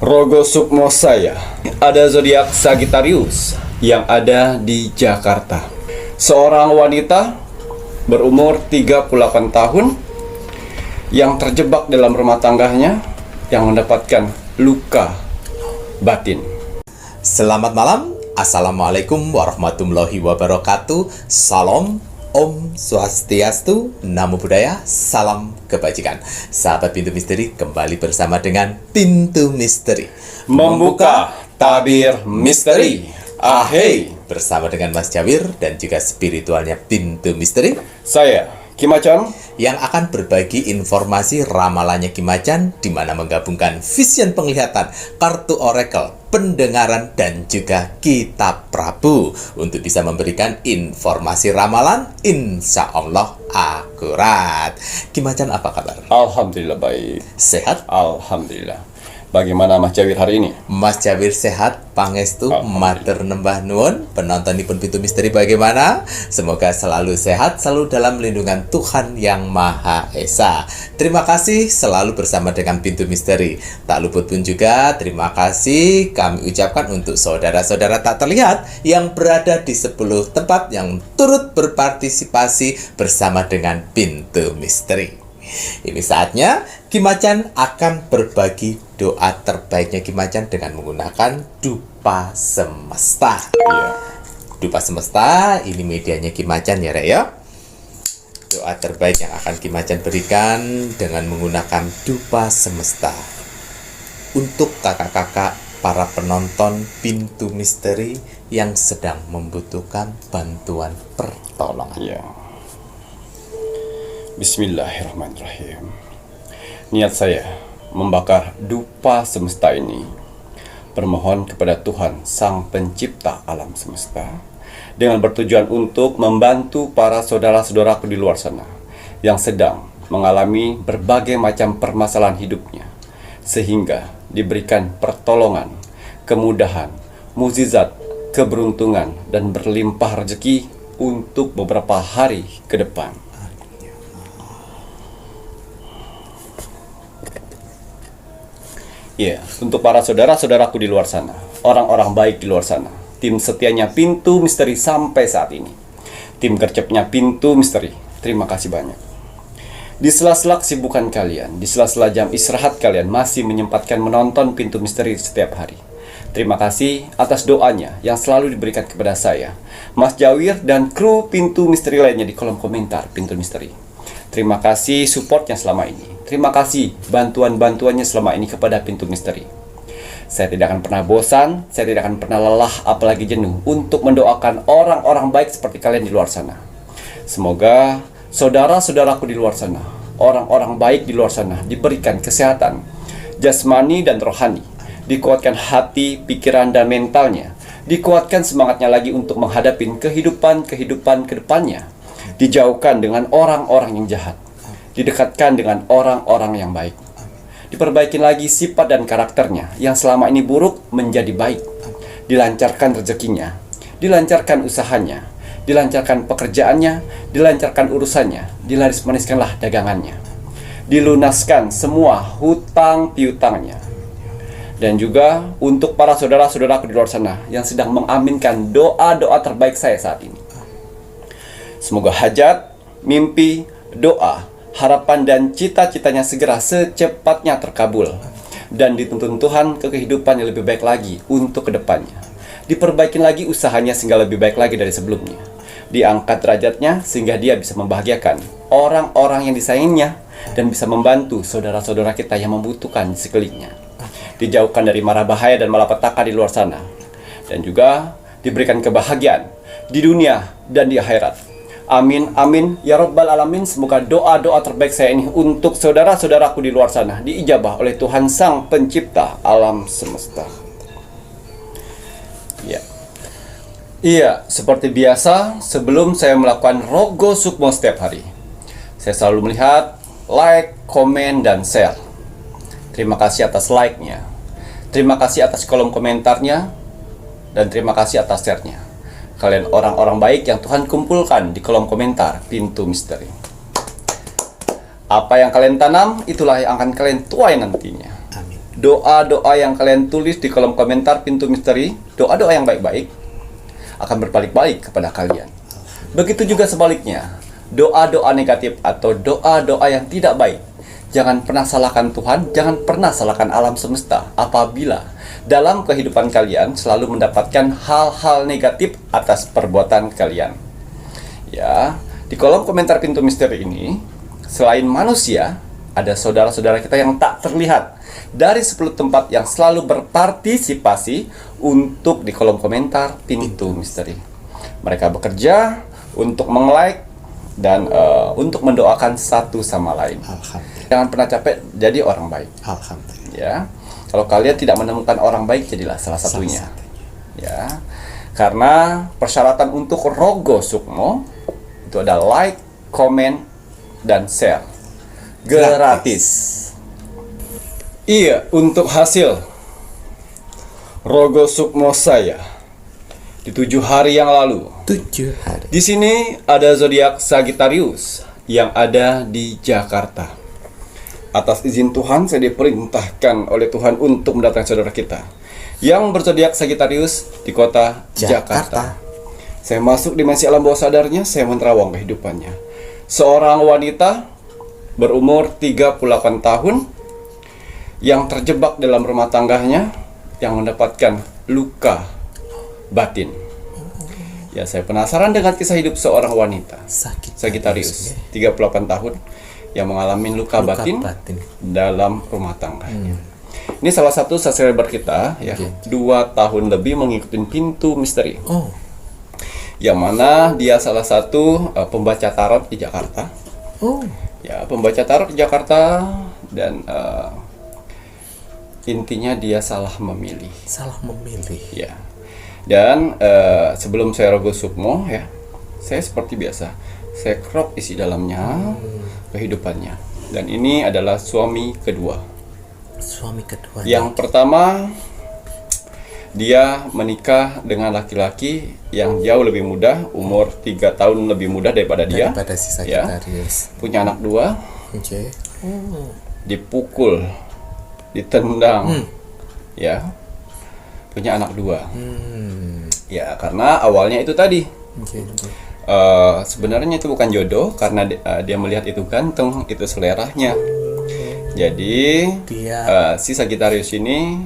Rogo Sukmo saya. Ada zodiak Sagittarius yang ada di Jakarta. Seorang wanita berumur 38 tahun yang terjebak dalam rumah tangganya yang mendapatkan luka batin. Selamat malam. Assalamualaikum warahmatullahi wabarakatuh. Salam, Om Swastiastu, Namo Buddhaya, salam kebajikan. Sahabat Pintu Misteri, kembali bersama dengan Pintu Misteri Membuka tabir misteri. Ahey, bersama dengan Mas Jawir dan juga spiritualnya Pintu Misteri, saya Kim Acan, yang akan berbagi informasi ramalannya Kim Acan, di mana menggabungkan vision penglihatan, kartu oracle, pendengaran, dan juga kitab Prabu untuk bisa memberikan informasi ramalan insya Allah akurat. Kim Acan, apa kabar? alhamdulillah baik. Sehat? Alhamdulillah. Bagaimana Mas Jawir hari ini? Mas Jawir sehat, pangestu, Alhamdulillah. matur nembah nuwun. Penontonipun Pintu Misteri bagaimana? Semoga selalu sehat, selalu dalam lindungan Tuhan Yang Maha Esa. Terima kasih selalu bersama dengan Pintu Misteri. Tak luput pun juga terima kasih kami ucapkan untuk saudara-saudara tak terlihat yang berada di 10 tempat yang turut berpartisipasi bersama dengan Pintu Misteri. Ini saatnya Kim Acan akan berbagi doa terbaiknya Kim Acan dengan menggunakan dupa semesta. Iya. Dupa semesta, ini medianya Kim Acan ya, Rek ya. Doa terbaik yang akan Kim Acan berikan dengan menggunakan dupa semesta. Untuk kakak-kakak para penonton Pintu Misteri yang sedang membutuhkan bantuan pertolongan. Ya. Bismillahirrahmanirrahim. Niat saya membakar dupa semesta ini bermohon kepada Tuhan Sang Pencipta alam semesta dengan bertujuan untuk membantu para saudara-saudaraku di luar sana yang sedang mengalami berbagai macam permasalahan hidupnya, sehingga diberikan pertolongan, kemudahan, mukjizat, keberuntungan, dan berlimpah rezeki untuk beberapa hari ke depan. Ya, untuk para saudara-saudaraku di luar sana, orang-orang baik di luar sana, tim setianya Pintu Misteri sampai saat ini, tim gercepnya Pintu Misteri, terima kasih banyak. Di sela-sela kesibukan kalian, di sela-sela jam istirahat kalian masih menyempatkan menonton Pintu Misteri setiap hari. Terima kasih atas doanya yang selalu diberikan kepada saya, Mas Jawir, dan kru Pintu Misteri lainnya di kolom komentar Pintu Misteri. Terima kasih supportnya selama ini. Terima kasih bantuan-bantuannya selama ini kepada Pintu Misteri. Saya tidak akan pernah bosan, saya tidak akan pernah lelah, apalagi jenuh untuk mendoakan orang-orang baik seperti kalian di luar sana. Semoga saudara-saudaraku di luar sana, orang-orang baik di luar sana, diberikan kesehatan jasmani dan rohani, dikuatkan hati, pikiran, dan mentalnya, dikuatkan semangatnya lagi untuk menghadapi kehidupan ke depannya, dijauhkan dengan orang-orang yang jahat, didekatkan dengan orang-orang yang baik, diperbaiki lagi sifat dan karakternya yang selama ini buruk menjadi baik, dilancarkan rezekinya, dilancarkan usahanya, dilancarkan pekerjaannya, dilancarkan urusannya, dilaris-maniskanlah dagangannya, dilunaskan semua hutang piutangnya. Dan juga untuk para saudara-saudaraku di luar sana yang sedang mengaminkan doa-doa terbaik saya saat ini, semoga hajat, mimpi, doa, harapan, dan cita-citanya segera secepatnya terkabul dan dituntun Tuhan ke kehidupan yang lebih baik lagi untuk kedepannya. Diperbaiki lagi usahanya sehingga lebih baik lagi dari sebelumnya. Diangkat derajatnya sehingga dia bisa membahagiakan orang-orang yang disayanginya dan bisa membantu saudara-saudara kita yang membutuhkan di sekelilingnya. Dijauhkan dari mara bahaya dan malapetaka di luar sana, dan juga diberikan kebahagiaan di dunia dan di akhirat. Amin, amin, ya Rabbal Alamin. Semoga doa-doa terbaik saya ini untuk saudara-saudaraku di luar sana diijabah oleh Tuhan Sang Pencipta alam semesta. Ya. Iya, seperti biasa, sebelum saya melakukan Rogo Sukmo setiap hari, saya selalu melihat like, komen, dan share. Terima kasih atas like-nya, terima kasih atas kolom komentarnya, dan terima kasih atas share-nya. Kalian orang-orang baik yang Tuhan kumpulkan di kolom komentar Pintu Misteri. Apa yang kalian tanam, itulah yang akan kalian tuai nantinya. Amin. doa-doa yang kalian tulis di kolom komentar Pintu Misteri, doa-doa yang baik-baik akan berbalik-balik kepada kalian. Begitu juga sebaliknya, doa-doa negatif atau doa-doa yang tidak baik, jangan pernah salahkan Tuhan, jangan pernah salahkan alam semesta apabila dalam kehidupan kalian selalu mendapatkan hal-hal negatif atas perbuatan kalian. Ya, di kolom komentar Pintu Misteri ini, selain manusia, ada saudara-saudara kita yang tak terlihat dari 10 tempat yang selalu berpartisipasi untuk di kolom komentar Pintu Misteri. Mereka bekerja untuk meng-like dan untuk mendoakan satu sama lain. Alhamdulillah. Jangan pernah capek jadi orang baik. Alhamdulillah. Ya, kalau kalian tidak menemukan orang baik, jadilah salah satunya. Ya, karena persyaratan untuk Rogo Sukmo itu ada like, comment, dan share gratis. Iya, untuk hasil Rogo Sukmo saya di 7 hari yang lalu. 7 hari. Di sini ada zodiak Sagittarius yang ada di Jakarta. Atas izin Tuhan, saya diperintahkan oleh Tuhan untuk mendatangi saudara kita yang berzodiak Sagittarius di kota Jakarta. Saya masuk dimensi alam bawah sadarnya, saya menerawang kehidupannya. Seorang wanita berumur 38 tahun yang terjebak dalam rumah tangganya, yang mendapatkan luka batin. Ya, saya penasaran dengan kisah hidup seorang wanita Sagittarius 38 tahun yang mengalami luka batin dalam rumah tangganya. Ini salah satu subscriber kita ya, 2 tahun lebih mengikuti Pintu Misteri. Yang mana dia salah satu pembaca tarot di Jakarta. Ya, pembaca tarot di Jakarta, dan intinya dia salah memilih. Ya. Dan sebelum saya Rogo Sukmo ya, saya seperti biasa, saya crop isi dalamnya kehidupannya. Dan ini adalah suami kedua. Yang pertama, dia menikah dengan laki-laki yang jauh lebih muda, umur 3 tahun lebih muda daripada dia. Si Sagittarius. Ya, punya anak 2. Dipukul, ditendang. Ya. Punya anak 2. Ya, karena awalnya itu tadi. Sebenarnya itu bukan jodoh, karena dia melihat itu ganteng, itu seleranya. Jadi si Sagittarius ini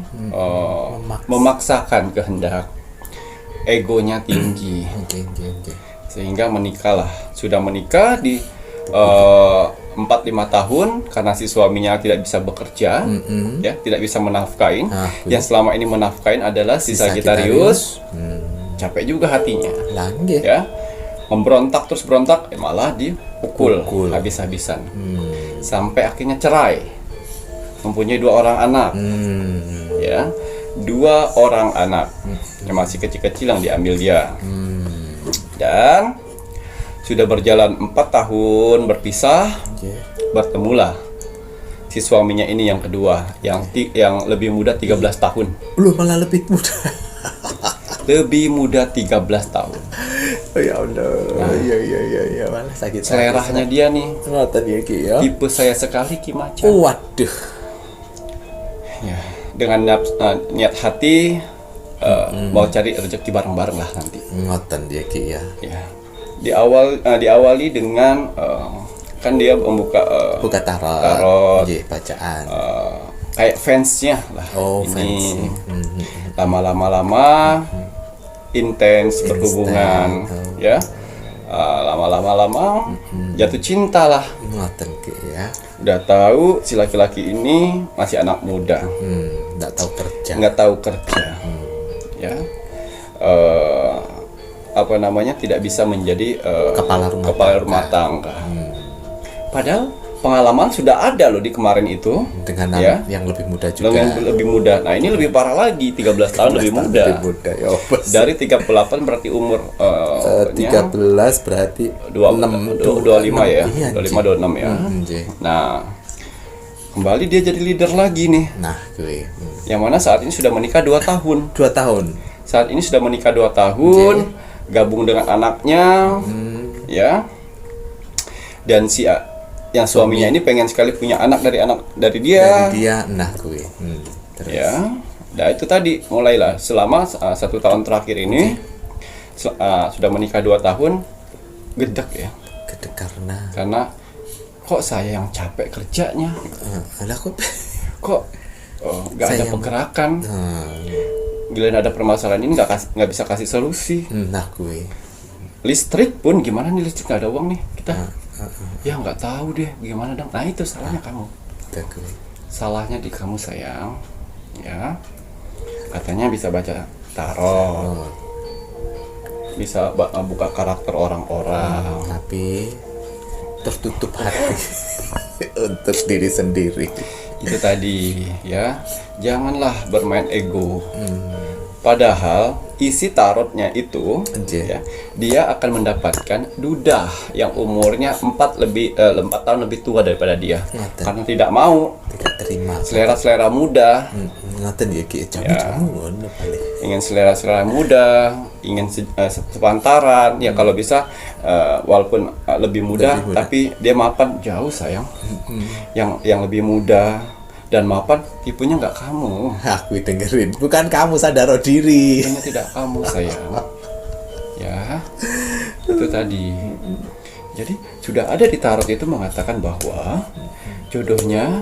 memaksakan kehendak, egonya tinggi, sehingga menikahlah. Sudah menikah di 4-5 tahun karena si suaminya tidak bisa bekerja, ya, tidak bisa menafkain. Yang selama ini menafkain adalah si Sagittarius. Capek juga hatinya, ya, memberontak terus berontak, malah dipukul habis-habisan, sampai akhirnya cerai. Mempunyai 2 orang anak, ya, 2 orang anak yang masih kecil-kecil yang diambil dia. Dan sudah berjalan 4 tahun berpisah, bertemulah si suaminya ini yang kedua, yang lebih muda 13 tahun. Malah lebih muda. Lebih muda 13 tahun. Ya Allah. Iya. Malah sakit. Selerahnya dia nih. Ya. Tipe saya sekali Ki Macan. Waduh. Ya, dengan niat hati mau cari rezeki bareng-bareng lah nanti. Ngoten dia Ki ya. Ya. Diawali dengan kan dia membuka buka tarot. Bacaan. Kayak fansnya lah. Ini lama-lama intens berhubungan, ya. Lama-lama jatuh cinta lah. Ngoten Ki ya. Udah tahu si laki-laki ini masih anak muda, nggak tahu kerja, ya, tidak bisa menjadi kepala rumah tangga. Padahal pengalaman sudah ada loh di kemarin itu dengan ya, yang lebih muda juga. Lebih muda. Nah, ini lebih parah lagi, 13 tahun lebih muda. Ya, dari 38 berarti umur 13 berarti 25 ya. Iya, 25 26 ya. Nah, kembali dia jadi leader lagi nih. Nah, gue. Yang mana saat ini sudah menikah 2 tahun. 2 tahun. Saat ini sudah menikah 2 tahun, gabung dengan anaknya. Ya. Dan yang suaminya ini pengen sekali punya anak dari dia. Nah gue. Terus? Ya, nah itu tadi mulailah selama 1 tahun terakhir ini sudah menikah 2 tahun, gedek ya, Gede karena karena kok saya yang capek kerjanya, lah kok kok nggak ada Saya- pergerakan, giliran ada permasalahan ini nggak bisa kasih solusi. nah gue Listrik pun gimana nih, listrik nggak ada uang nih kita, ya nggak tahu deh gimana dong. Nah itu salahnya kamu, udah gue salahnya di kamu sayang, ya katanya bisa baca tarot, bisa buka karakter orang-orang. tapi tertutup hati untuk diri sendiri. Itu tadi ya, janganlah bermain ego. Padahal isi tarotnya itu Anjir. ya, dia akan mendapatkan duda yang umurnya 4 tahun lebih tua daripada dia. Ngaten. Karena tidak mau Tidak terima. selera-selera muda, Ngaten ya ki Ya. jamu ngono paling. ingin selera-selera muda, ingin sepantaran. Ya kalau bisa walaupun lebih muda, Lebih muda. tapi dia mapan jauh sayang. Yang lebih muda dan mapan tipenya nggak kamu. Aku dengerin, bukan kamu sadar diri. Tipenya tidak kamu sayang. Ya, itu tadi. Jadi sudah ada di tarot itu mengatakan bahwa jodohnya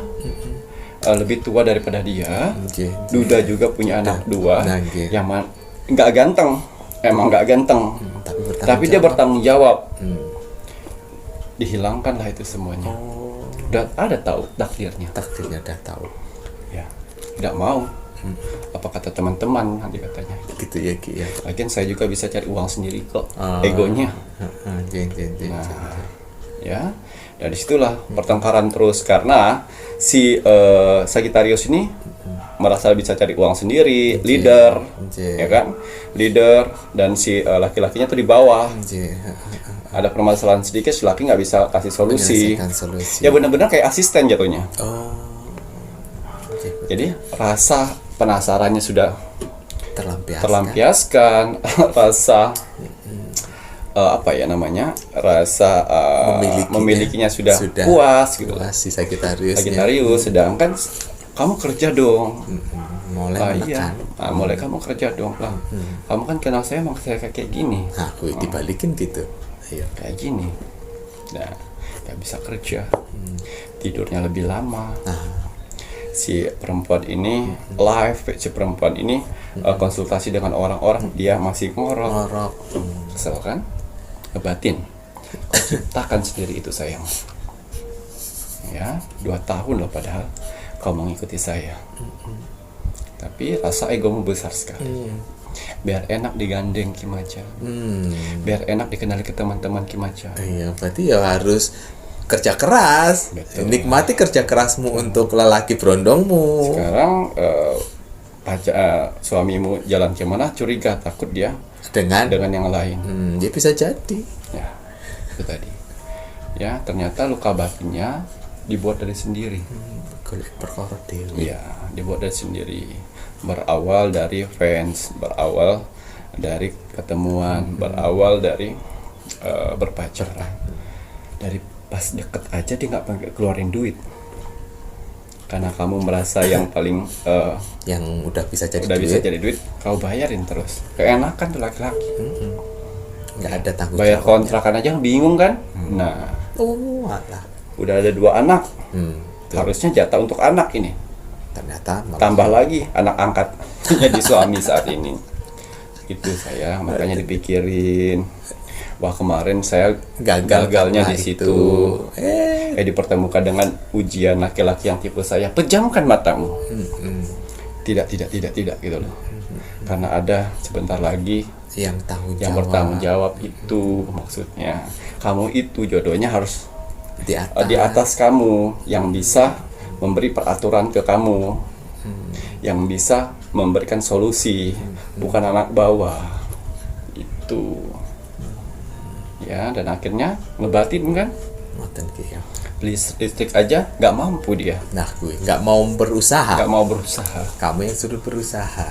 lebih tua daripada dia. Oke. Duda juga punya anak 2 Nah, oke. yang nggak ganteng, emang nggak ganteng, tapi dia bertanggung jawab. Dihilangkanlah itu semuanya. Udah ada tahu takdirnya, Takdirnya udah tahu. ya tidak mau. Apa kata teman-teman nanti katanya. Gitu ya ki ya. Lagian saya juga bisa cari uang sendiri kok, Ah. egonya. Jeng jeng jeng. Ya, dari situlah pertengkaran terus karena si Sagittarius ini merasa bisa cari uang sendiri, leader, Oke. ya kan, leader, dan si laki-lakinya tuh di bawah. Ada permasalahan sedikit, si laki nggak bisa kasih solusi. Menyelesaikan solusi. Ya benar-benar kayak asisten jatuhnya. Oh. Oke. Jadi rasa penasarannya sudah Terlampiaskan. terlampiaskan, rasa apa ya namanya, rasa memilikinya sudah puas gitu. Puas si Sagittarius. Sagittarius, sedangkan kamu kerja dong. Mulai Iya, menekan. mulai kamu kerja dong lah. Kamu kan kenal saya, emang saya kayak gini, Aku dibalikin gitu. Ayo. kayak gini. Nah, nggak bisa kerja, tidurnya lebih lama. Si perempuan ini si perempuan ini konsultasi dengan orang-orang, dia masih ngorok. Ngorok. Kesel kan? Ngebatin. Kau ciptakan sendiri itu sayang. Ya, 2 tahun loh padahal kau mengikuti saya. Tapi rasa egomu besar sekali. Biar enak digandeng Kimaja. Biar enak dikenali ke teman-teman Kimaja. Iya, berarti ya harus kerja keras. Betul. Nikmati kerja kerasmu untuk lelaki berondongmu. Sekarang suamimu jalan kemana, curiga, takut dia Dengan yang lain. dia bisa jadi. Ya, itu tadi. Ya, ternyata luka batinnya dibuat dari sendiri. Golek perkara dewe. Iya, dibuat dari sendiri. Berawal dari fans, berawal dari ketemuan, berawal dari berpacaran. Dari pas deket aja dia nggak pengen keluarin duit. Karena kamu merasa yang paling Yang udah bisa jadi udah duit. bisa jadi duit, kau bayarin terus. Keenakan tuh laki-laki. Nggak ada tanggung Bayar jawab. kontrakan aja bingung kan? Nah, Oh, alah. udah ada 2 anak. Tuh, Harusnya jatah untuk anak ini. ternyata malah Tambah lagi anak angkat jadi suami saat ini. Itu saya makanya dipikirin. Wah, kemarin saya gagalnya karena di situ. itu. Dipertemukan dengan ujian laki-laki yang tipe saya. Pejamkan matamu. Tidak gitu loh. Karena ada sebentar lagi yang tanggung yang jawab bertanggung jawab itu maksudnya. Kamu itu jodohnya harus di atas. di atas kamu, yang bisa memberi peraturan ke kamu, yang bisa memberikan solusi, bukan anak bawah itu. Ya, dan akhirnya ngebatin kan, Ngoten ki ya. beli listrik aja nggak mampu dia, Nah, gue nggak mau berusaha. nggak mau berusaha. Kamu yang suruh berusaha.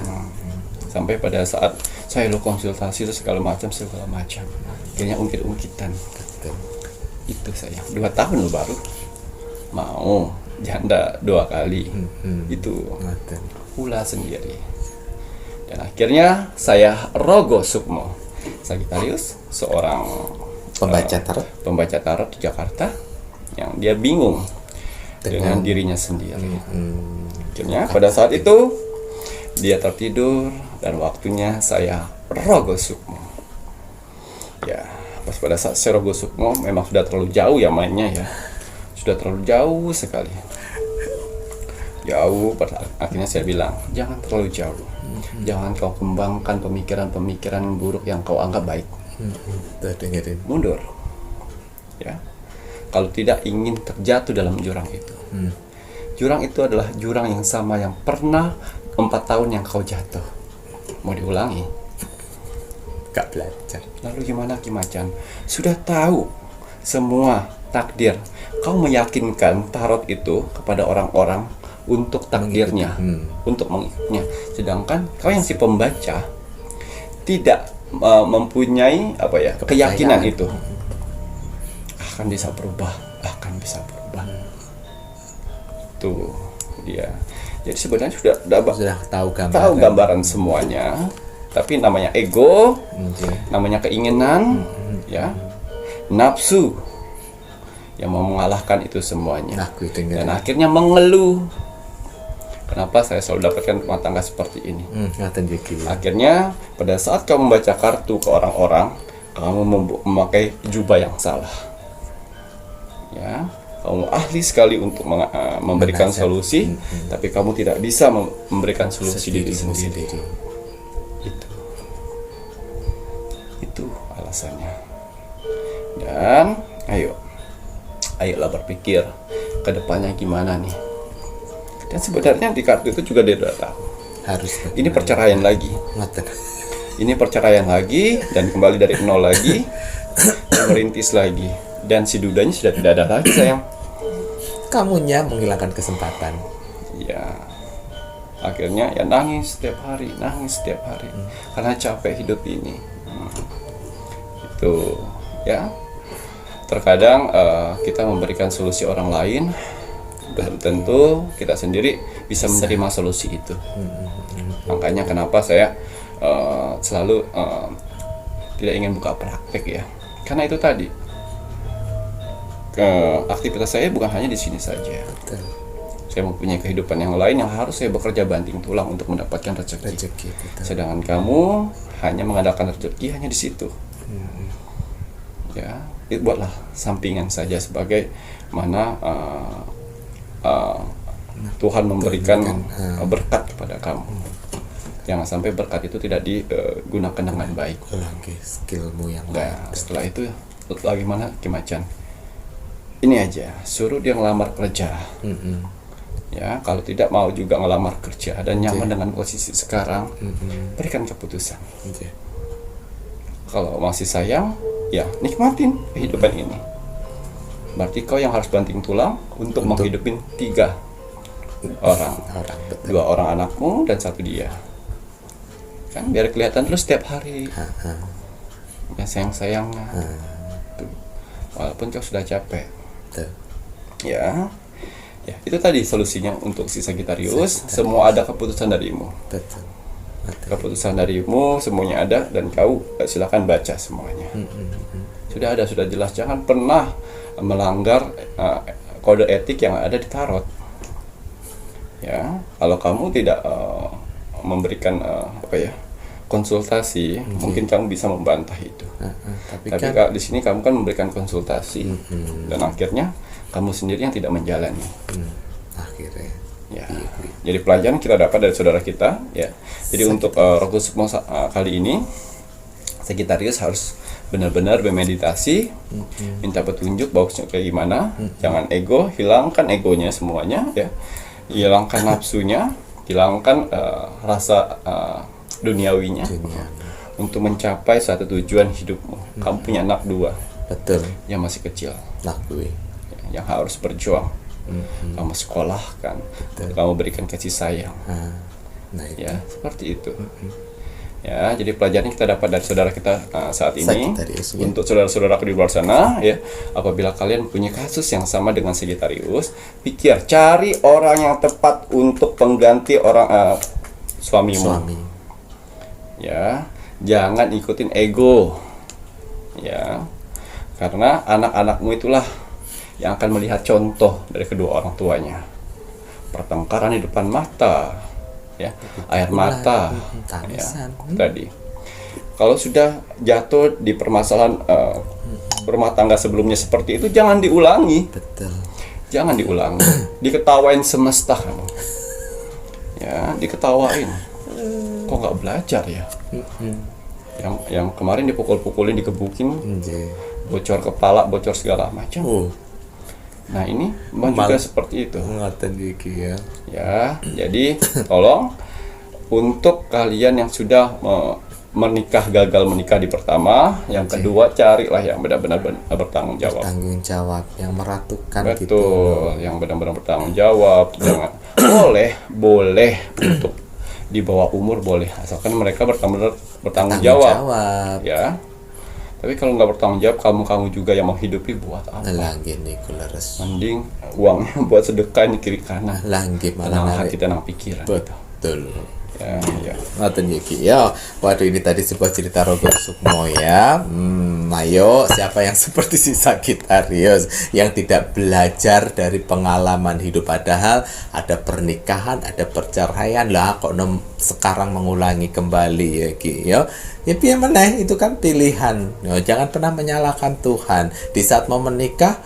Sampai pada saat saya lo konsultasi terus segala macam, akhirnya ungkit-ungkitan. Betul. Itu saya 2 tahun lo baru mau janda 2 kali. Itu Ngoten. pula sendiri. Dan akhirnya saya Rogo Sukmo Sagittarius, seorang pembaca tarot di Jakarta yang dia bingung dengan dirinya sendiri. Akhirnya pada saat itu dia tertidur dan waktunya saya Rogo Sukmo. Ya, pas pada saat saya Rogo Sukmo memang sudah terlalu jauh ya mainnya ya. Sudah terlalu jauh sekali. Jauh, akhirnya saya bilang, jangan terlalu jauh. Jangan kau kembangkan pemikiran-pemikiran buruk yang kau anggap baik. Dengerin. Mundur. Ya. Kalau tidak ingin terjatuh dalam jurang itu. Jurang itu adalah jurang yang sama yang pernah 4 tahun yang kau jatuh. Mau diulangi? Gak belajar. Lalu gimana Ki Macan? Sudah tahu semua takdir. Kau meyakinkan tarot itu kepada orang-orang untuk takdirnya, untuk mengikutnya. Sedangkan kau yang si pembaca tidak mempunyai keyakinan itu. Akan bisa berubah. Tuh dia. Jadi sebenarnya sudah tahu gambaran semuanya. Tapi namanya ego, namanya keinginan, ya, nafsu yang mau mengalahkan itu semuanya. Dan akhirnya mengeluh. Kenapa saya selalu dapatkan rumah tangga seperti ini? Akhirnya pada saat kamu membaca kartu ke orang-orang, kamu memakai jubah yang salah. Ya, kamu ahli sekali untuk memberikan solusi, tapi kamu tidak bisa memberikan solusi diri sendiri. Itu alasannya. Dan ayolah berpikir ke depannya gimana nih. Dan sebenarnya di kartu itu juga dia sudah tahu. Ini perceraian lagi. Ini perceraian lagi dan kembali dari nol lagi dan merintis lagi. Dan si dudanya sudah tidak ada lagi, sayang. Kamunya menghilangkan kesempatan. Ya. Akhirnya ya nangis setiap hari karena capek hidup ini. Itu ya. Terkadang kita memberikan solusi orang lain, belum tentu kita sendiri bisa menerima solusi itu. Makanya kenapa saya selalu tidak ingin buka praktek ya. Karena itu tadi aktivitas saya bukan hanya di sini saja. Saya mempunyai kehidupan yang lain yang harus saya bekerja banting tulang untuk mendapatkan rezeki. Sedangkan kamu hanya mengandalkan rezeki hanya di situ. Ya, buatlah sampingan saja sebagai mana Tuhan memberikan berkat kepada kamu. Jangan sampai berkat itu tidak digunakan dengan baik. Skillmu yang lain. Setelah itu bagaimana Ki Macan? Ini aja, suruh dia ngelamar kerja. Ya, kalau tidak mau juga ngelamar kerja dan nyaman dengan posisi sekarang, berikan keputusan. Kalau masih sayang, ya nikmatin kehidupan ini. Berarti kau yang harus banting tulang untuk menghidupin 3 orang. 2 orang anakmu dan 1 dia. Kan biar kelihatan terus setiap hari. Ya sayang-sayangnya. Walaupun kau sudah capek. Ya, itu tadi solusinya untuk si Sagittarius. Semua ada keputusan darimu. Keputusan darimu semuanya ada dan kau silakan baca semuanya. Sudah jelas. Jangan pernah melanggar kode etik yang ada di tarot. Ya, kalau kamu tidak memberikan konsultasi, mungkin kamu bisa membantah itu. Tapi kan di sini kamu kan memberikan konsultasi dan akhirnya kamu sendiri yang tidak menjalani. Akhirnya. Ya. Jadi pelajaran kita dapat dari saudara kita, ya. Jadi untuk Rogo Sukmo kali ini, Sagittarius harus benar-benar bermeditasi, minta petunjuk bagusnya kayak gimana. Jangan ego, hilangkan egonya semuanya, ya. Hilangkan nafsunya, hilangkan rasa duniawinya untuk mencapai satu tujuan hidupmu. Kamu punya anak 2 yang masih kecil, yang harus berjuang. Kamu sekolahkan, kamu berikan kasih sayang. Ya seperti itu. Ya, jadi pelajaran kita dapat dari saudara kita saat ini. Sagittarius, ya. Untuk saudara-saudara di luar sana, ya, apabila kalian punya kasus yang sama dengan Sagittarius, cari orang yang tepat untuk pengganti orang suamimu. Suami. Ya, jangan ikutin ego. Ya, karena anak-anakmu itulah yang akan melihat contoh dari kedua orang tuanya. Pertengkaran di depan mata, ya, air mata, ya, tangisan. tadi. Kalau sudah jatuh di permasalahan rumah tangga sebelumnya seperti itu, jangan diulangi. Betul. Jangan diulangi. Diketawain semesta kan. Ya, diketawain. Kok nggak belajar ya? Yang kemarin dipukul-pukulin, dikebukin, bocor kepala, bocor segala macam. Nah, ini juga seperti itu. Ngoten iki ya. Ya, jadi tolong untuk kalian yang sudah gagal menikah di pertama, yang kedua carilah yang benar-benar bertanggung jawab. Tanggung jawab yang meratukan gitu. Betul, yang benar-benar bertanggung jawab. Jangan boleh untuk di bawah umur boleh, asalkan mereka bertanggung jawab. Ya. Tapi kalau nggak bertanggung jawab, kamu juga yang mau hidupi buat apa? Langge niku leres. Mending uangnya buat sedekah di kiri kanan. Langge Tenang malah hati, tenang pikiran. Betul. Ya. Ngoten iki ya. Waduh, ini tadi sebuah cerita Rogo Sukmo ya. Ayo, siapa yang seperti si Sagittarius yang tidak belajar dari pengalaman hidup, padahal ada pernikahan, ada perceraian lah, kok sekarang mengulangi kembali ya ki ya. Ya piye meneh, itu kan pilihan. Ya, jangan pernah menyalahkan Tuhan. Di saat mau menikah,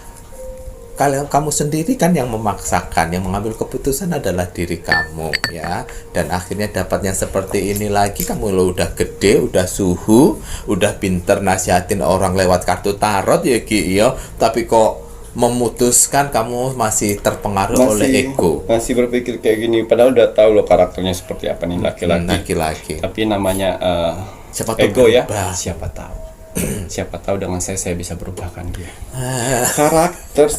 kamu sendiri kan yang memaksakan, yang mengambil keputusan adalah diri kamu ya. Dan akhirnya dapat yang seperti ini lagi. Kamu lo udah gede, udah suhu, udah pinter nasihatin orang lewat kartu tarot ya ki ya. Tapi kok memutuskan, kamu masih terpengaruh oleh ego. Masih berpikir kayak gini, padahal udah tahu lo karakternya seperti apa nih laki-laki. Tapi namanya siapa tahu ego ya. berubah. Siapa tahu. Siapa tahu dengan saya bisa berubah kan dia. Karakter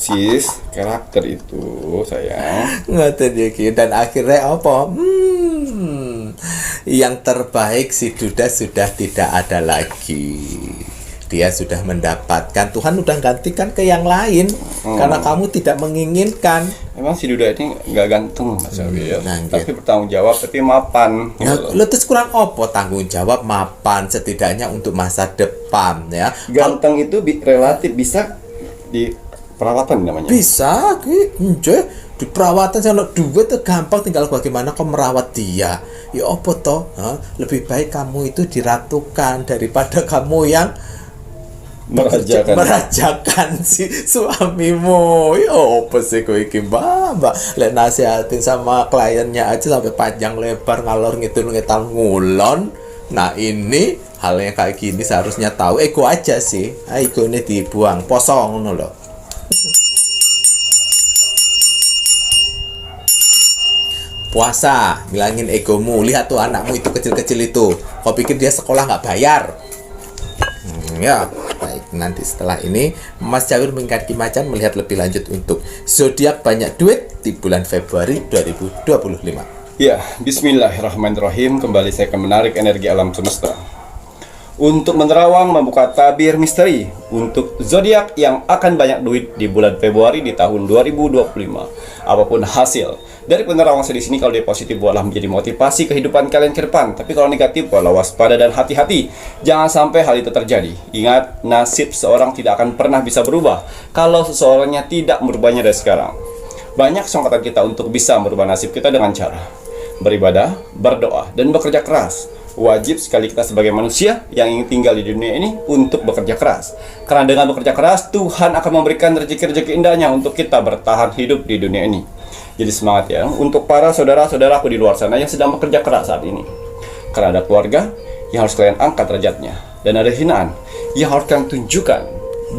itu sayang. Ngoten iki. Dan akhirnya apa? Yang terbaik si Duda sudah tidak ada lagi. Dia sudah mendapatkan, Tuhan udah gantikan ke yang lain karena kamu tidak menginginkan. Emang si Duda ini nggak ganteng Mas Awi ya, tapi gitu. bertanggung jawab, tapi mapan. Lo terus kurang apa tanggung jawab, mapan, setidaknya untuk masa depan ya. Ganteng itu relatif, bisa di perawatan namanya. Bisa, di perawatan kalau duit tuh gampang, tinggal bagaimana kau merawat dia. Ya apa toh? Lebih baik kamu itu diratukan daripada kamu yang merajakan si suamimu. Ya apa sih kowe iki mbak lek nasihatin sama kliennya aja sampai panjang lebar ngalor ngidul ngetal ngulon. Nah, ini hal yang kayak gini seharusnya tahu. Ego aja sih, ego ini dibuang posong ngono loh. Puasa, ngilangin egomu. Lihat tuh anakmu itu kecil-kecil itu, kau pikir dia sekolah nggak bayar? Ya, baik. Nanti setelah ini Mas Jawir mengingkari macan melihat lebih lanjut untuk zodiak banyak duit di bulan Februari 2025. Ya, bismillahirrahmanirrahim. Kembali saya akan menarik energi alam semesta untuk menerawang membuka tabir misteri untuk zodiak yang akan banyak duit di bulan Februari di tahun 2025. Apapun hasil dari penerawangan saya di sini, kalau dia positif buatlah menjadi motivasi kehidupan kalian ke depan. Tapi kalau negatif, buatlah waspada dan hati-hati. Jangan sampai hal itu terjadi. Ingat, nasib seorang tidak akan pernah bisa berubah kalau seseorangnya tidak merubahnya dari sekarang. Banyak kesempatan kita untuk bisa merubah nasib kita dengan cara beribadah, berdoa, dan bekerja keras. Wajib sekali kita sebagai manusia yang ingin tinggal di dunia ini untuk bekerja keras. Karena dengan bekerja keras, Tuhan akan memberikan rezeki-rezeki indahnya untuk kita bertahan hidup di dunia ini. Jadi semangat ya untuk para saudara-saudaraku di luar sana yang sedang bekerja keras saat ini. Karena ada keluarga yang harus kalian angkat derajatnya, dan ada hinaan yang harus kalian tunjukkan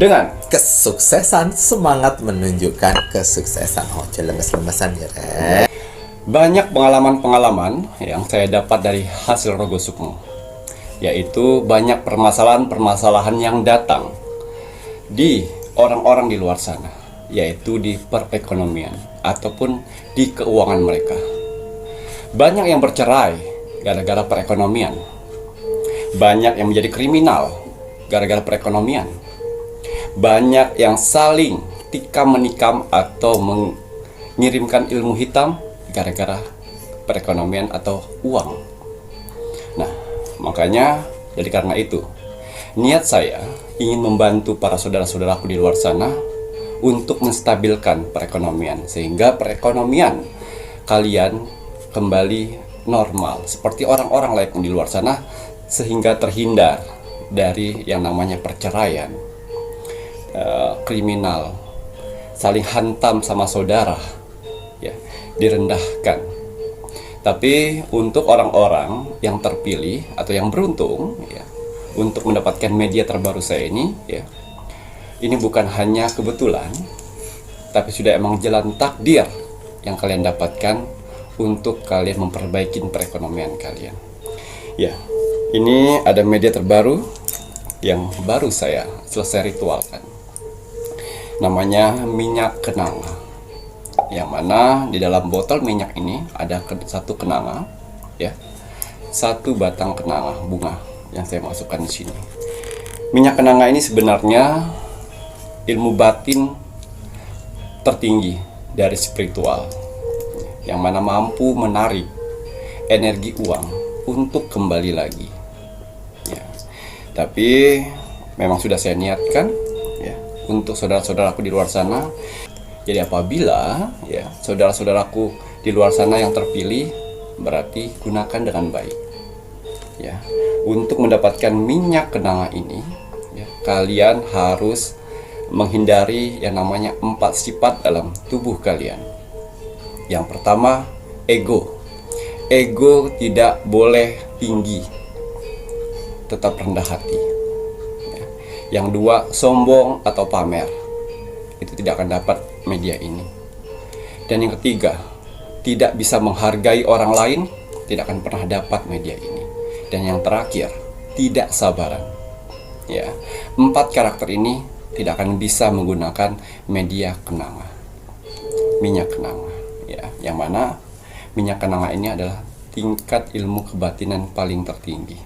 dengan kesuksesan. Semangat menunjukkan kesuksesan. Oh, lemes-lemesan ya, Rek. Banyak pengalaman-pengalaman yang saya dapat dari hasil Rogo Sukmo, yaitu banyak permasalahan-permasalahan yang datang di orang-orang di luar sana, yaitu di perekonomian ataupun di keuangan mereka. Banyak yang bercerai gara-gara perekonomian. Banyak yang menjadi kriminal gara-gara perekonomian. Banyak yang saling tikam menikam atau mengirimkan ilmu hitam gara-gara perekonomian atau uang. Nah, makanya jadi karena itu, niat saya ingin membantu para saudara-saudaraku di luar sana untuk menstabilkan perekonomian, sehingga perekonomian kalian kembali normal seperti orang-orang lain di luar sana, sehingga terhindar dari yang namanya perceraian, kriminal, saling hantam sama saudara, ya, direndahkan. Tapi untuk orang-orang yang terpilih atau yang beruntung, ya, untuk mendapatkan media terbaru saya ini, ya, ini bukan hanya kebetulan, tapi sudah emang jalan takdir yang kalian dapatkan untuk kalian memperbaiki perekonomian kalian. Ya, ini ada media terbaru yang baru saya selesai ritualkan. Namanya minyak kenanga. Yang mana di dalam botol minyak ini ada satu kenanga, ya, satu batang kenanga bunga yang saya masukkan di sini. Minyak kenanga ini sebenarnya ilmu batin tertinggi dari spiritual, yang mana mampu menarik energi uang untuk kembali lagi, ya. Tapi memang sudah saya niatkan, ya, untuk saudara-saudaraku di luar sana. Jadi apabila, ya, saudara-saudaraku di luar sana yang terpilih, berarti gunakan dengan baik, ya. Untuk mendapatkan minyak kenanga ini, ya, kalian harus menghindari yang namanya 4 sifat dalam tubuh kalian. Yang pertama, ego. Ego tidak boleh tinggi, tetap rendah hati, ya. Yang dua, sombong atau pamer. Itu tidak akan dapat media ini. Dan yang ketiga, tidak bisa menghargai orang lain, tidak akan pernah dapat media ini. Dan yang terakhir, tidak sabaran, ya. 4 karakter ini tidak akan bisa menggunakan media kenanga, minyak kenanga, ya. Yang mana minyak kenanga ini adalah tingkat ilmu kebatinan paling tertinggi,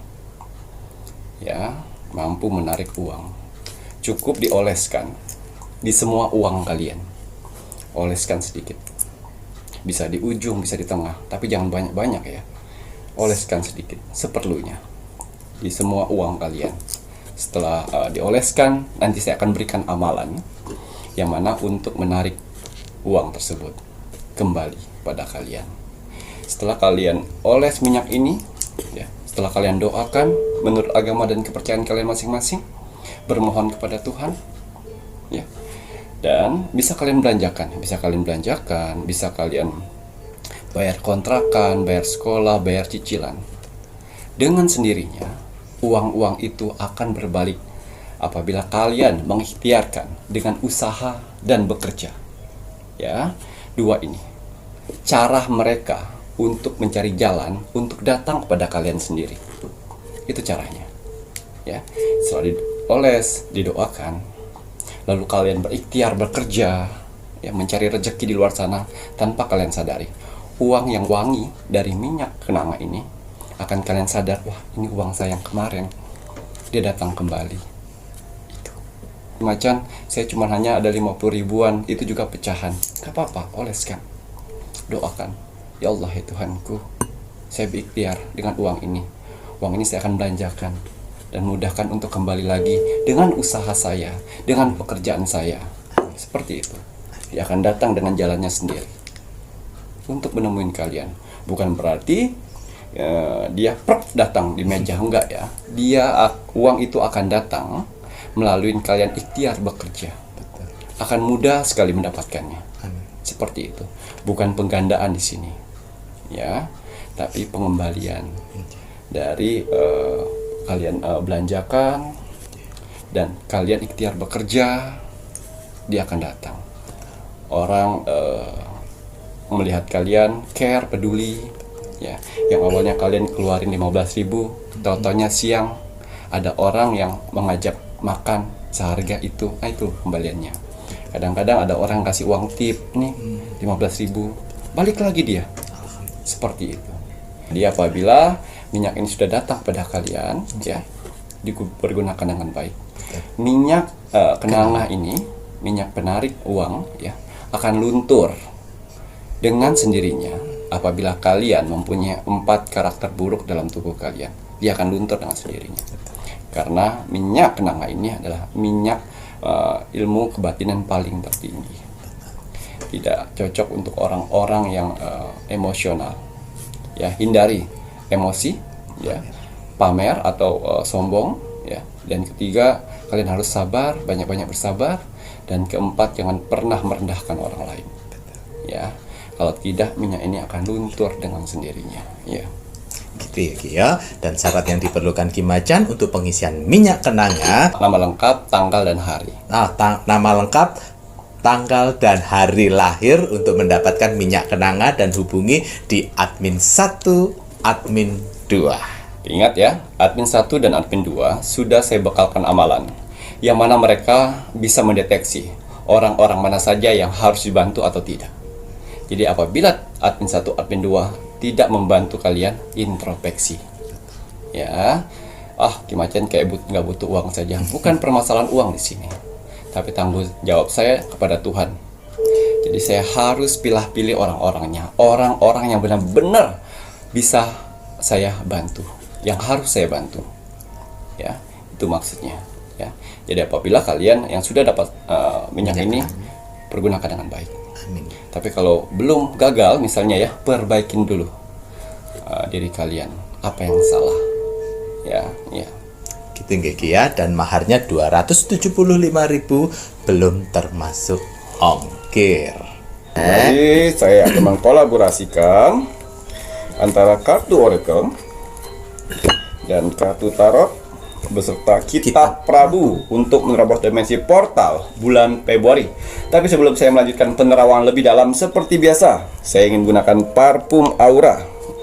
ya. Mampu menarik uang. Cukup dioleskan di semua uang kalian. Oleskan sedikit. Bisa di ujung, bisa di tengah, tapi jangan banyak-banyak, ya. Oleskan sedikit, seperlunya di semua uang kalian. Setelah dioleskan, nanti saya akan berikan amalan yang mana untuk menarik uang tersebut kembali pada kalian. Setelah kalian oles minyak ini, ya, setelah kalian doakan menurut agama dan kepercayaan kalian masing-masing, bermohon kepada Tuhan, ya. Dan bisa kalian belanjakan, bisa kalian bayar kontrakan, bayar sekolah, bayar cicilan. Dengan sendirinya uang-uang itu akan berbalik apabila kalian mengikhtiarkan dengan usaha dan bekerja, ya. 2 ini cara mereka untuk mencari jalan untuk datang kepada kalian sendiri. Itu caranya, ya. Setelah dioles, didoakan, lalu kalian berikhtiar bekerja, ya, mencari rezeki di luar sana. Tanpa kalian sadari, uang yang wangi dari minyak kenanga ini akan kalian sadar, wah, ini uang saya yang kemarin, dia datang kembali. Itu macan saya cuma hanya ada 50 ribuan, itu juga pecahan, gak apa-apa, oleskan, doakan, ya Allah, ya Tuhanku, saya berikhtiar dengan uang ini saya akan belanjakan dan mudahkan untuk kembali lagi dengan usaha saya, dengan pekerjaan saya. Seperti itu, dia akan datang dengan jalannya sendiri untuk menemuin kalian. Bukan berarti dia datang di meja, enggak, ya. Uang itu akan datang melalui kalian ikhtiar bekerja. Betul. Akan mudah sekali mendapatkannya. Seperti itu. Bukan penggandaan di sini, ya, tapi pengembalian dari kalian belanjakan dan kalian ikhtiar bekerja, dia akan datang. Orang melihat kalian care, peduli, ya. Yang awalnya kalian keluarin 15.000, tau-taunya siang ada orang yang mengajak makan seharga itu, itu kembaliannya. Kadang-kadang ada orang kasih uang tip nih 15.000, balik lagi dia. Seperti itu. Dia apabila minyak ini sudah datang pada kalian, ya, dipergunakan dengan baik. Minyak kenanga ini, minyak penarik uang, ya, akan luntur dengan sendirinya apabila kalian mempunyai 4 karakter buruk dalam tubuh kalian. Dia akan luntur dengan sendirinya. Karena minyak kenanga ini adalah minyak ilmu kebatinan paling tertinggi. Tidak cocok untuk orang-orang yang emosional. Ya, hindari emosi, ya, pamer atau sombong, ya. Dan ketiga, kalian harus sabar, banyak-banyak bersabar. Dan keempat, jangan pernah merendahkan orang lain. Ya, kalau tidak minyak ini akan luntur dengan sendirinya. Ya. Gitu ya Ki ya. Dan syarat yang diperlukan Ki Macan untuk pengisian minyak kenanga, Nama lengkap, tanggal dan hari. nama lengkap, tanggal dan hari lahir untuk mendapatkan minyak kenanga, dan hubungi di admin 1, admin 2. Ingat ya, admin 1 dan admin 2 sudah saya bekalkan amalan, yang mana mereka bisa mendeteksi orang-orang mana saja yang harus dibantu atau tidak. Jadi apabila admin 1, admin 2 tidak membantu kalian, introspeksi. Ya, Ki Macan kayak nggak butuh uang saja. Bukan permasalahan uang di sini, tapi tanggung jawab saya kepada Tuhan. Jadi saya harus pilih-pilih orang-orangnya, orang-orang yang benar-benar bisa saya bantu, yang harus saya bantu. Ya, itu maksudnya. Ya, jadi apabila kalian yang sudah dapat minyak ini, pergunakan dengan baik. Amin. Tapi kalau belum, gagal misalnya, ya, perbaikin dulu diri kalian. Apa yang salah? Ya. Gitu nggih Ki ya. Dan maharnya 275.000 belum termasuk ongkir. Jadi saya akan mengkolaborasikan antara kartu Oracle dan kartu Tarot beserta Kitab Prabu untuk menerobos dimensi portal bulan Februari. Tapi sebelum saya melanjutkan penerawangan lebih dalam seperti biasa, saya ingin gunakan parfum aura,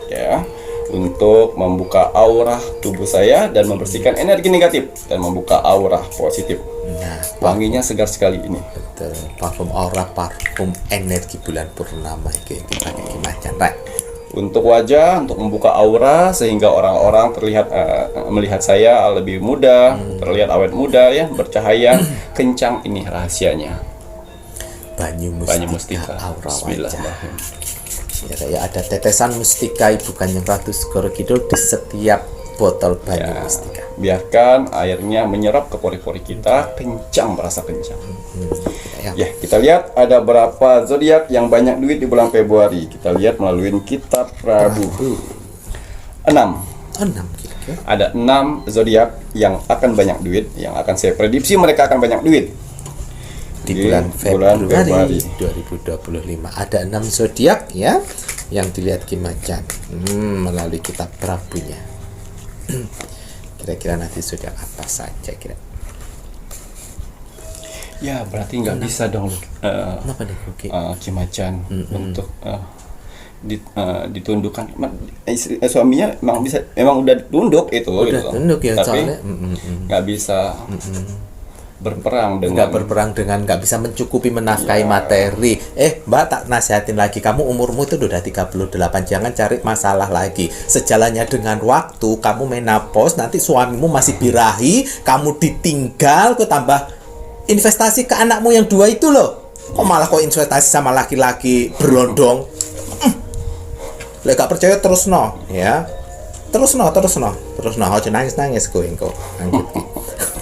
ya, untuk membuka aura tubuh saya dan membersihkan energi negatif dan membuka aura positif. Nah, Wanginya segar sekali ini. betul. Parfum aura, parfum energi bulan purnama iki dipakai Ki Macan rek. Untuk wajah, untuk membuka aura sehingga orang-orang terlihat melihat saya lebih muda, terlihat awet muda, ya, bercahaya, kencang. Ini rahasianya. Banyu Banyu mustika, mustika. aura wajah. Bismillahirrahmanirrahim. Ya, kayak ada tetesan mustika Ibu Kanjeng Ratu Segoro Kidul di setiap botol banyu Ya, mustika. biarkan airnya menyerap ke pori-pori kita, kencang, berasa kencang. Ya. Ya, kita lihat ada berapa zodiak yang banyak duit di bulan Februari. Kita lihat melalui Kitab Prabu. 6. 6 kira-kira. Ada 6 zodiak yang akan banyak duit, yang akan saya prediksi mereka akan banyak duit Di bulan Februari 2025 ada 6 zodiak ya yang dilihat Ki Macan melalui Kitab Prabunya. Kira-kira nanti zodiak apa saja kira? Ya, berarti nggak bisa dong Kenapa nih Ki? Ki Macan untuk ditundukkan. Suaminya memang udah tunduk itu. Udah gitu. tunduk ya, Tapi soalnya nggak bisa berperang dengan nggak berperang dengan nggak bisa mencukupi menafkahi materi. Mbak, tak nasihatin lagi, kamu umurmu itu udah 38, jangan cari masalah lagi. Sejalannya dengan waktu kamu menopause, nanti suamimu masih birahi, kamu ditinggal, kok tambah investasi ke anakmu yang 2 itu loh. Kok malah kok investasi sama laki-laki berondong. Lek gak percaya terus no ya. Terus no aja nangis kowe engko. Lanjut Ki.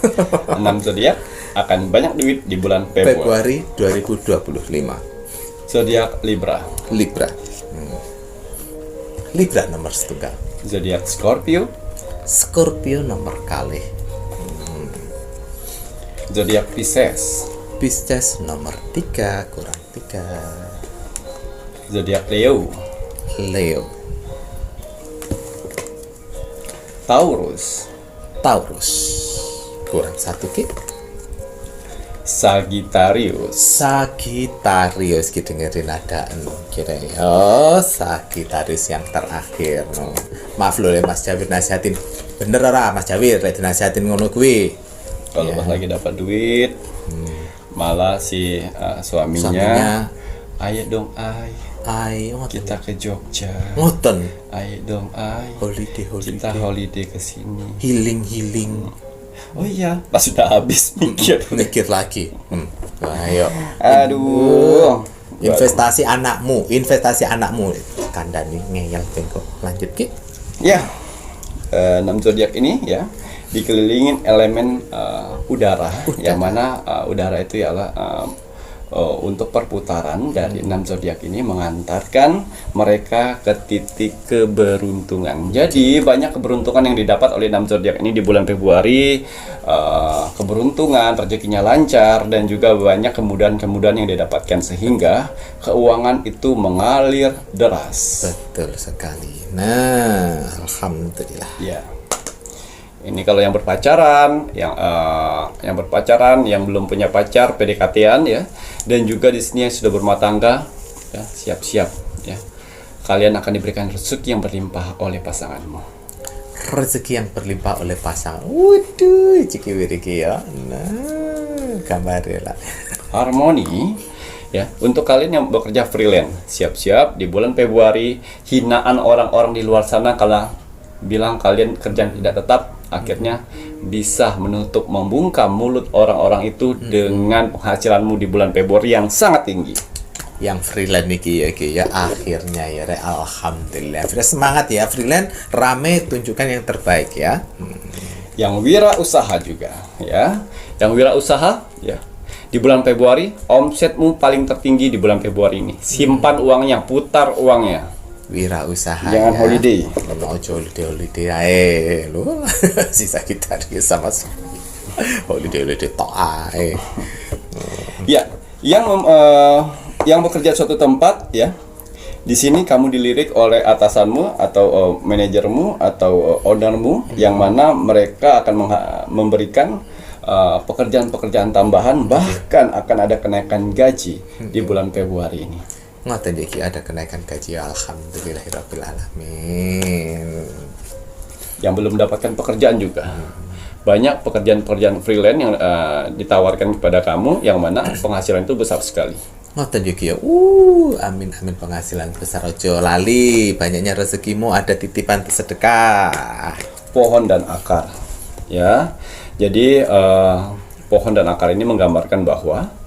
6 zodiak akan banyak duit di bulan Februari. Februari 2025. Zodiak Libra, Libra. Libra nomor setunggal. zodiak Scorpio, Scorpio nomor kalih. zodiak Pisces, Pisces nomor 3 kurang 3. zodiak Leo, Leo. Taurus, Taurus kurang 1 Ki. Sagittarius, Sagittarius kita dengerin ada kira ya. Sagittarius yang terakhir no. Maaf loh Mas Jawir nasihatin bener ora Mas Jawir lek nasihatin ngono kuwi. kalau pas lagi dapat duit, malah si suaminya, ayo dong Ai, ngoten. Kita ke Jogja. Ngoten. Ayo dong, ayo. Holiday. Kita holiday ke sini. Healing. Oh iya, pas sudah habis mikir. Mikir lagi. Ayo. Aduh. Investasi anakmu. Kandani ngeyel ben kok. Lanjut Ki. Ya. 6 zodiak ini ya dikelilingin elemen udara, yang mana udara itu ialah untuk perputaran dari 6 zodiak ini mengantarkan mereka ke titik keberuntungan. Jadi banyak keberuntungan yang didapat oleh 6 zodiak ini di bulan Februari, keberuntungan, rezekinya lancar, dan juga banyak kemudahan-kemudahan yang didapatkan sehingga keuangan itu mengalir deras. Betul sekali. Nah, alhamdulillah. Ya. Ini kalau yang berpacaran, yang berpacaran, yang belum punya pacar, PDKT-an ya, dan juga di sini yang sudah berumah tangga, ya, siap-siap ya. Kalian akan diberikan rezeki yang berlimpah oleh pasanganmu. Rezeki yang berlimpah oleh pasangan. Waduh, ciki wiriki ya. Nah, gambarnya lah. Harmoni ya, untuk kalian yang bekerja freelance, siap-siap di bulan Februari hinaan orang-orang di luar sana kalau bilang kalian kerjaan tidak tetap, akhirnya bisa menutup membungkam mulut orang-orang itu dengan penghasilanmu di bulan Februari yang sangat tinggi. Yang freelance nih ya akhirnya ya alhamdulillah. Semangat ya freelance, rame tunjukkan yang terbaik ya. Yang wirausaha juga ya. Yang wirausaha ya. Di bulan Februari omsetmu paling tertinggi di bulan Februari ini. Simpan uangnya, putar uangnya. Wirausaha. Jangan ya. holiday. Mau holiday ae lu. Sisa kita sama holiday tok ae. Ya, yang bekerja suatu tempat ya. Di sini kamu dilirik oleh atasanmu atau manajermu atau ownermu, yang mana mereka akan memberikan pekerjaan-pekerjaan tambahan, bahkan akan ada kenaikan gaji di bulan Februari ini. Ngoten iki ada kenaikan gaji, alhamdulillahirabbil alamin. Yang belum mendapatkan pekerjaan juga. Banyak pekerjaan-pekerjaan freelance yang ditawarkan kepada kamu, yang mana penghasilan itu besar sekali. Ngoten iki ya. Amin penghasilan besar, ojo lali. Banyaknya rezekimu ada titipan sedekah. Pohon dan akar. Ya. Jadi pohon dan akar ini menggambarkan bahwa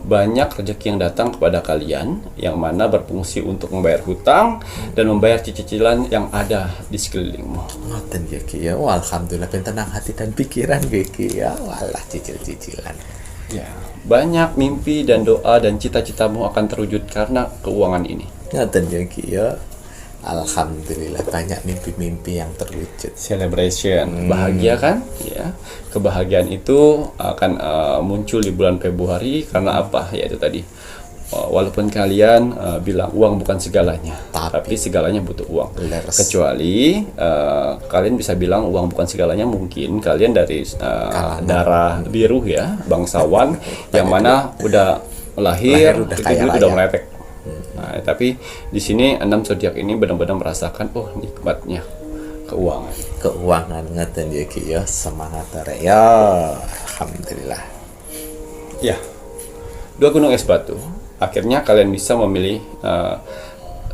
banyak rezeki yang datang kepada kalian, yang mana berfungsi untuk membayar hutang dan membayar cicilan yang ada di sekelilingmu. Ngoten ya Ki ya. Alhamdulillah ben tenang hati dan pikiran Ki ya. Walah cicil-cicilan. Ya, banyak mimpi dan doa dan cita-citamu akan terwujud karena keuangan ini. Ngoten ya Ki ya. Alhamdulillah banyak mimpi-mimpi yang terwujud. Celebration, bahagia kan? Ya, kebahagiaan itu akan muncul di bulan Februari karena apa? Ya itu tadi. Walaupun kalian bilang uang bukan segalanya, tapi segalanya butuh uang. Kecuali kalian bisa bilang uang bukan segalanya, mungkin kalian dari darah biru ya, bangsawan, yang mana udah lahir itu udah meletek. Nah, tapi di sini 6 zodiak ini benar-benar merasakan nikmatnya keuangan ngeten ya Ki ya. Semangat ya. Alhamdulillah. Ya. 2 gunung es batu. Akhirnya kalian bisa memilih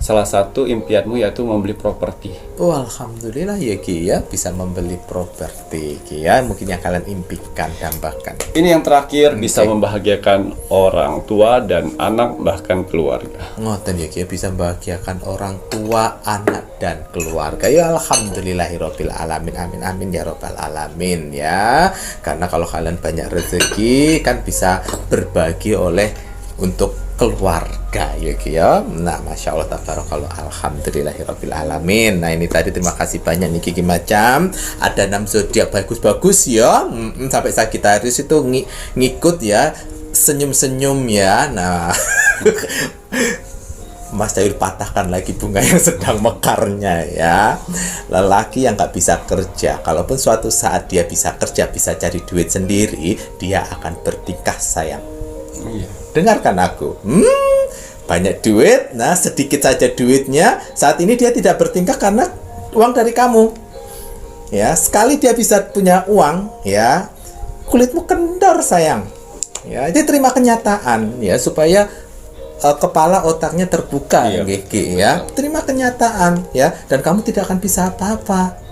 salah satu impianmu, yaitu membeli properti. Alhamdulillah ya Ki ya, bisa membeli properti Ki ya. Mungkin yang kalian impikan, dambakan. Ini yang terakhir, bisa membahagiakan orang tua dan anak, bahkan keluarga. Ngoten ya Ki ya, bisa membahagiakan orang tua, anak dan keluarga. Ya alhamdulillahirabbil alamin. Amin ya rabbal alamin ya. Karena kalau kalian banyak rezeki kan bisa berbagi untuk keluarga ya Ki ya. Nah, Masya Allah tabarakallah, alhamdulillahirabbil alamin. Nah, ini tadi terima kasih banyak nih Kiki Macam. Ada 6 zodiak bagus-bagus ya. Sampai Sagittarius itu ngikut ya, senyum-senyum ya. Nah, Mas Cahil patahkan lagi bunga yang sedang mekarnya ya. Lelaki yang gak bisa kerja, kalaupun suatu saat dia bisa kerja, bisa cari duit sendiri, dia akan bertingkah sayang. Dengarkan aku. Banyak duit, nah sedikit saja duitnya. Saat ini dia tidak bertingkah karena uang dari kamu. Ya, sekali dia bisa punya uang, ya, kulitmu kendor sayang. Ya, dia terima kenyataan ya, supaya kepala otaknya terbuka, Iya, Ki, ya. Terima kenyataan, ya, dan kamu tidak akan bisa apa-apa.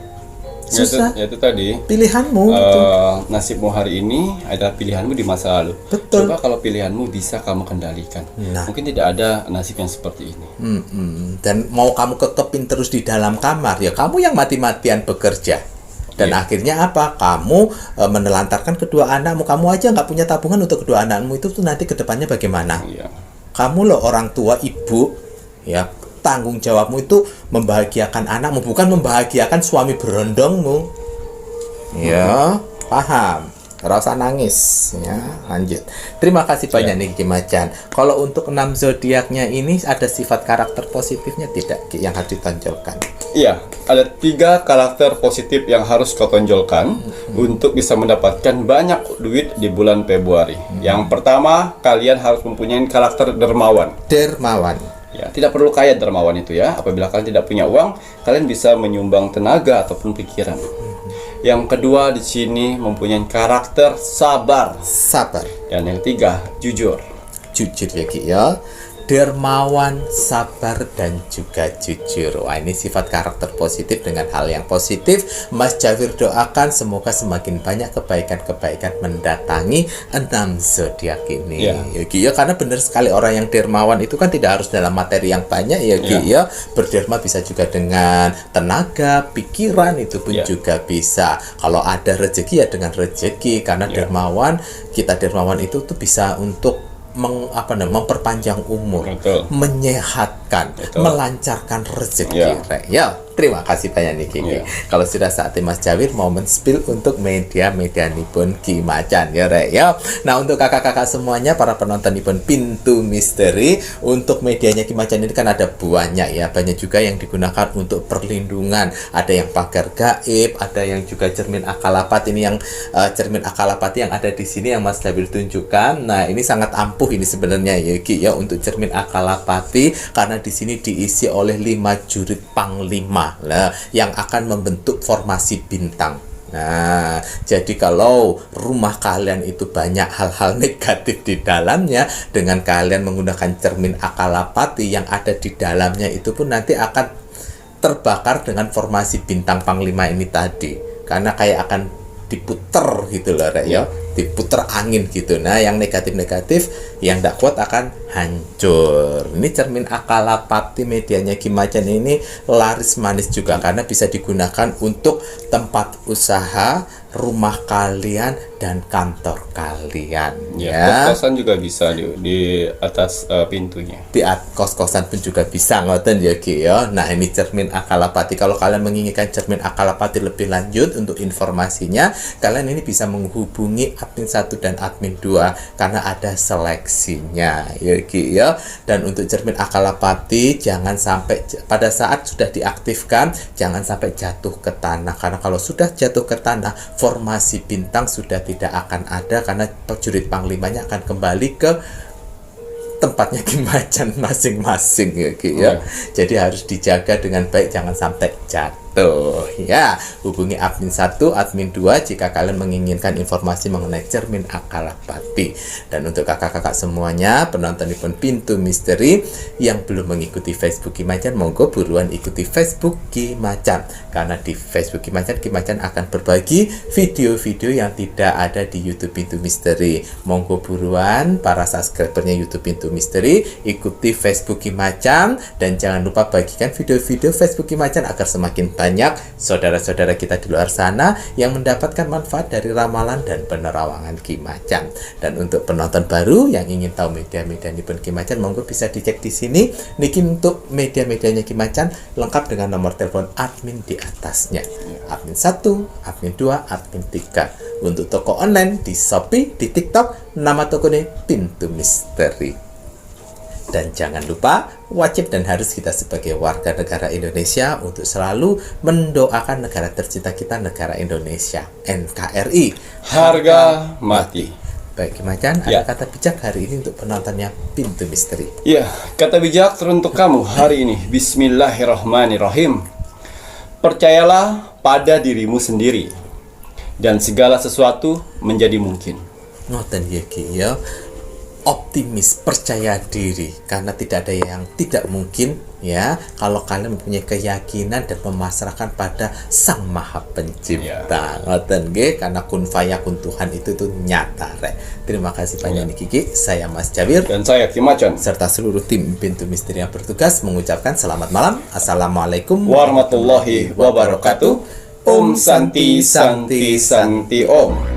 Susah. Ya itu tadi. Pilihanmu gitu. Nasibmu hari ini adalah pilihanmu di masa lalu. Betul. Coba kalau pilihanmu bisa kamu kendalikan. Nah. Mungkin tidak ada nasib yang seperti ini. Dan mau kamu kekepin terus di dalam kamar, ya kamu yang mati-matian bekerja. Dan akhirnya apa? Kamu menelantarkan kedua anakmu. Kamu aja nggak punya tabungan untuk kedua anakmu, itu tuh nanti kedepannya bagaimana? Iya. Kamu loh orang tua, ibu, ya, tanggung jawabmu itu membahagiakan anakmu, bukan membahagiakan suami berondongmu. Ya, paham. Rasa nangis, ya. Lanjut. Terima kasih banyak nih Ki Macan. Kalau untuk 6 zodiaknya ini ada sifat karakter positifnya tidak, Ki, yang harus ditonjolkan? Iya, ada 3 karakter positif yang harus kau tonjolkan untuk bisa mendapatkan banyak duit di bulan Februari. Yang pertama, kalian harus mempunyai karakter dermawan. Dermawan. Ya, tidak perlu kaya dermawan itu ya. Apabila kalian tidak punya uang, kalian bisa menyumbang tenaga ataupun pikiran. Yang kedua di sini mempunyai karakter sabar. Sabar. Dan yang ketiga, jujur. Jujur ya Ki ya. Dermawan, sabar, dan juga jujur. Wah, ini sifat karakter positif dengan hal yang positif. Mas Jawir doakan semoga semakin banyak kebaikan-kebaikan mendatangi 6 zodiak ini. Ya. Ya Ki ya, karena benar sekali orang yang dermawan itu kan tidak harus dalam materi yang banyak ya Ki ya. Berderma bisa juga dengan tenaga, pikiran itu pun juga bisa. Kalau ada rezeki ya dengan rezeki, karena dermawan, kita dermawan itu tuh bisa untuk memperpanjang umur, Betul. menyehatkan, Betul. melancarkan rezeki. Ya, terima kasih banyak nih Ki. Kalau sudah saatnya Mas Jawir mau men-spill untuk media-media Nippon Ki Macan ya Rek ya. Nah, untuk kakak-kakak semuanya, para penonton Nippon Pintu Misteri, untuk medianya Ki Macan ini kan ada banyak ya, banyak juga yang digunakan untuk perlindungan. Ada yang pagar gaib, ada yang juga cermin akalapat. Ini yang cermin akalapat yang ada di sini yang Mas Jawir tunjukkan. Nah, ini sangat ampuh ini sebenarnya ya Ki ya untuk cermin akalapati, karena di sini diisi oleh 5 jurit panglima lah yang akan membentuk formasi bintang. Nah, jadi kalau rumah kalian itu banyak hal-hal negatif di dalamnya, dengan kalian menggunakan cermin akalapati yang ada di dalamnya itu pun nanti akan terbakar dengan formasi bintang panglima ini tadi, karena kayak akan diputer gitu loh Rek ya, diputer angin gitu. Nah, yang negatif-negatif yang tidak kuat akan hancur. Ini cermin akalapati medianya Ki Macan ini laris manis juga, karena bisa digunakan untuk tempat usaha, rumah kalian, dan kantor kalian ya. Kos-kosan juga bisa di atas pintunya. Di kos-kosan pun juga bisa, ngoten ya Ki ya. Nah, ini cermin akalapati. Kalau kalian menginginkan cermin akalapati lebih lanjut untuk informasinya, kalian ini bisa menghubungi admin 1 dan admin 2 karena ada seleksinya ya Ki ya. Dan untuk cermin akalapati, jangan sampai pada saat sudah diaktifkan jangan sampai jatuh ke tanah, karena kalau sudah jatuh ke tanah, formasi bintang sudah tidak akan ada, karena jurit panglimanya akan kembali ke tempatnya Ki Macan masing-masing ya Ki ya. Jadi harus dijaga dengan baik, jangan sampai jatuh ya. Hubungi admin 1, admin 2 jika kalian menginginkan informasi mengenai cermin akalapati. Dan untuk kakak-kakak semuanya, penonton Nippon Pintu Misteri yang belum mengikuti Facebook Ki Macan, monggo buruan ikuti Facebook Ki Macan, karena di Facebook Ki Macan akan berbagi video-video yang tidak ada di YouTube Pintu Misteri. Monggo buruan para subscribernya YouTube Pintu Misteri, ikuti Facebook Ki Macan, dan jangan lupa bagikan video-video Facebook Ki Macan agar semakin banyak saudara-saudara kita di luar sana yang mendapatkan manfaat dari ramalan dan penerawangan Ki Macan. Dan untuk penonton baru yang ingin tahu media-media Nippon Ki Macan, monggo bisa dicek di sini. Niki untuk media-medianya Ki Macan lengkap dengan nomor telepon admin di atasnya. Admin 1, admin 2, admin 3. Untuk toko online di Shopee, di TikTok, nama tokonya Pintu Misteri. Dan jangan lupa, wajib dan harus kita sebagai warga negara Indonesia untuk selalu mendoakan negara tercinta kita, negara Indonesia, NKRI. Harga mati. Baik Ki Macan, ada kata bijak hari ini untuk penontonnya Pintu Misteri. Ya, kata bijak teruntuk kamu hari ini. Bismillahirrahmanirrahim. Percayalah pada dirimu sendiri, dan segala sesuatu menjadi mungkin. Ngoten ya Ki ya. optimis, percaya diri, karena tidak ada yang tidak mungkin ya kalau kalian mempunyai keyakinan dan memasrahkan pada Sang Maha Pencipta. Ngoten nggih, karena kun fayakun Tuhan itu tuh nyata rek. Terima kasih banyak nih Kiki, saya Mas Jawir Dan saya Kim Macan. serta seluruh tim Pintu Misteri yang bertugas mengucapkan selamat malam. Assalamualaikum Warahmatullahi wabarakatuh. Om Santi Santi Santi Om.